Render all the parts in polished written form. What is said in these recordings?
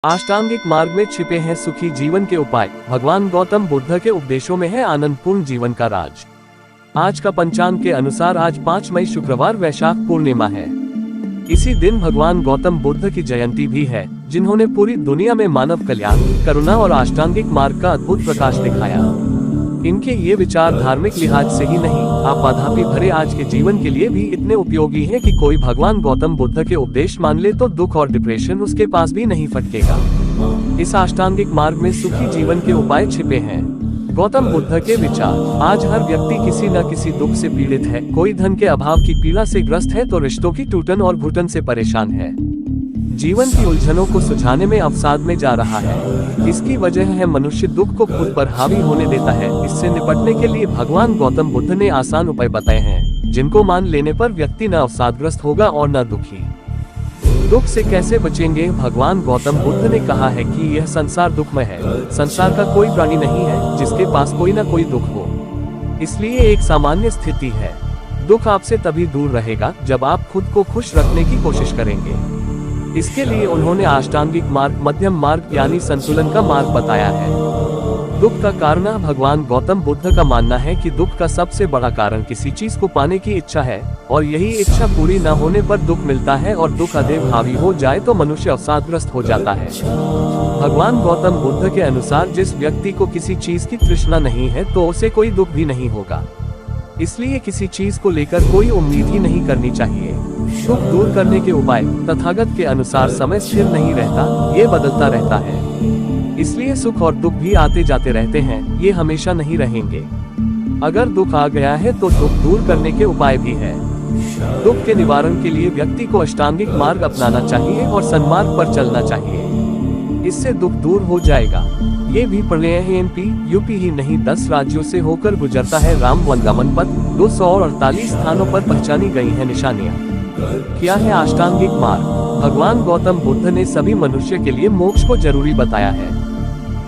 अष्टांगिक मार्ग में छिपे हैं सुखी जीवन के उपाय। भगवान गौतम बुद्ध के उपदेशों में है आनंदपूर्ण जीवन का राज। आज का पंचांग के अनुसार आज 5 मई शुक्रवार वैशाख पूर्णिमा है। इसी दिन भगवान गौतम बुद्ध की जयंती भी है, जिन्होंने पूरी दुनिया में मानव कल्याण, करुणा और अष्टांगिक मार्ग का अद्भुत प्रकाश दिखाया। इनके ये विचार धार्मिक लिहाज से ही नहीं, आपाधापी भरे आज के जीवन के लिए भी इतने उपयोगी हैं कि कोई भगवान गौतम बुद्ध के उपदेश मान ले तो दुख और डिप्रेशन उसके पास भी नहीं फटकेगा। इस अष्टांगिक मार्ग में सुखी जीवन के उपाय छिपे हैं। गौतम बुद्ध के विचार। आज हर व्यक्ति किसी न किसी दुख से पीड़ित है। कोई धन के अभाव की पीड़ा से ग्रस्त है तो रिश्तों की टूटन और घुटन से परेशान है। जीवन की उलझनों को सुलझाने में अवसाद में जा रहा है। इसकी वजह है मनुष्य दुख को खुद पर हावी होने देता है। इससे निपटने के लिए भगवान गौतम बुद्ध ने आसान उपाय बताए हैं, जिनको मान लेने पर व्यक्ति न अवसादग्रस्त होगा और न दुखी। दुख से कैसे बचेंगे? भगवान गौतम बुद्ध ने कहा है कि यह संसार दुखमय है। संसार का कोई प्राणी नहीं है जिसके पास कोई न कोई दुख हो। इसलिए एक सामान्य स्थिति है। दुख आपसे तभी दूर रहेगा जब आप खुद को खुश रखने की कोशिश करेंगे। इसके लिए उन्होंने अष्टांगिक मार्ग, मध्यम मार्ग यानी संतुलन का मार्ग बताया है। दुख का कारण। भगवान गौतम बुद्ध का मानना है कि दुख का सबसे बड़ा कारण किसी चीज को पाने की इच्छा है, और यही इच्छा पूरी न होने पर दुख मिलता है, और दुख अधिक हावी हो जाए तो मनुष्य अवसादग्रस्त हो जाता है। भगवान गौतम बुद्ध के अनुसार जिस व्यक्ति को किसी चीज की तृष्णा नहीं है तो उसे कोई दुख भी नहीं होगा। इसलिए किसी चीज को लेकर कोई उम्मीद ही नहीं करनी चाहिए। दुख दूर करने के उपाय। तथागत के अनुसार समय स्थिर नहीं रहता, ये बदलता रहता है। इसलिए सुख और दुख भी आते जाते रहते हैं, ये हमेशा नहीं रहेंगे। अगर दुख आ गया है तो दुख दूर करने के उपाय भी है। दुख के निवारण के लिए व्यक्ति को अष्टांगिक मार्ग अपनाना चाहिए और सन्मार्ग पर चलना चाहिए। इससे दुख दूर हो जाएगा। ये भी पढ़े हैं एमपी, यूपी ही नहीं 10 राज्यों से होकर गुजरता है राम वनगमन पथ। 248 स्थानों पर पहचानी गई है निशानियाँ। क्या है अष्टांगिक मार्ग? भगवान गौतम बुद्ध ने सभी मनुष्य के लिए मोक्ष को जरूरी बताया है।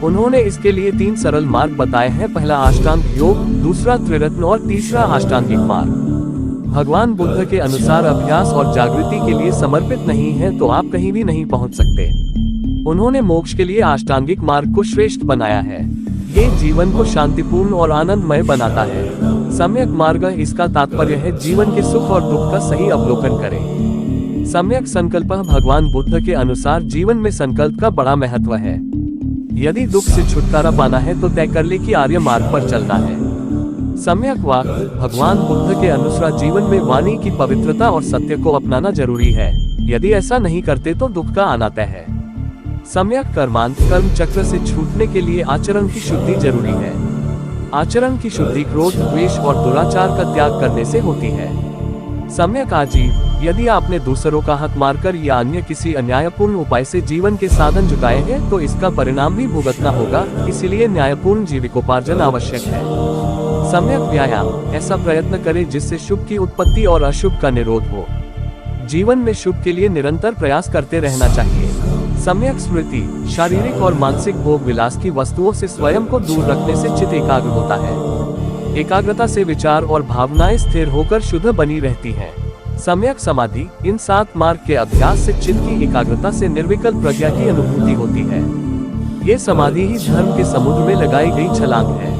उन्होंने इसके लिए 3 सरल मार्ग बताए हैं। पहला अष्टांग योग, दूसरा त्रिरत्न और तीसरा अष्टांगिक मार्ग। भगवान बुद्ध के अनुसार अभ्यास और जागृति के लिए समर्पित नहीं है तो आप कहीं भी नहीं पहुंच सकते। उन्होंने मोक्ष के लिए अष्टांगिक मार्ग को श्रेष्ठ बनाया है। ये जीवन को शांतिपूर्ण और आनंदमय बनाता है। सम्यक मार्ग, इसका तात्पर्य है जीवन के सुख और दुख का सही अवलोकन करें। सम्यक संकल्प। भगवान बुद्ध के अनुसार जीवन में संकल्प का बड़ा महत्व है। यदि दुख से छुटकारा पाना है तो तय कर ले कि आर्य मार्ग पर चलना है। सम्यक वाक। भगवान बुद्ध के अनुसार जीवन में वाणी की पवित्रता और सत्य को अपनाना जरूरी है। यदि ऐसा नहीं करते तो दुख का अनातय है। सम्यक कर्मांत। कर्म चक्र से छूटने के लिए आचरण की शुद्धि जरूरी है। आचरण की शुद्धि क्रोध, द्वेष और दुराचार का त्याग करने से होती है। सम्यक आजीव। यदि आपने दूसरों का हक मारकर या अन्य किसी अन्यायपूर्ण उपाय से जीवन के साधन जुटाए हैं तो इसका परिणाम भी भुगतना होगा। इसलिए न्यायपूर्ण जीविकोपार्जन आवश्यक है। सम्यक व्यायाम। ऐसा प्रयत्न करें जिससे शुभ की उत्पत्ति और अशुभ का निरोध हो। जीवन में शुभ के लिए निरंतर प्रयास करते रहना चाहिए। सम्यक स्मृति। शारीरिक और मानसिक भोग विलास की वस्तुओं से स्वयं को दूर रखने से चित्त एकाग्र होता है। एकाग्रता से विचार और भावनाएं स्थिर होकर शुद्ध बनी रहती हैं। सम्यक समाधि। इन 7 मार्ग के अभ्यास से चित्त की एकाग्रता से निर्विकल्प प्रज्ञा की अनुभूति होती है। ये समाधि ही धर्म के समुद्र में लगाई गई छलांग है।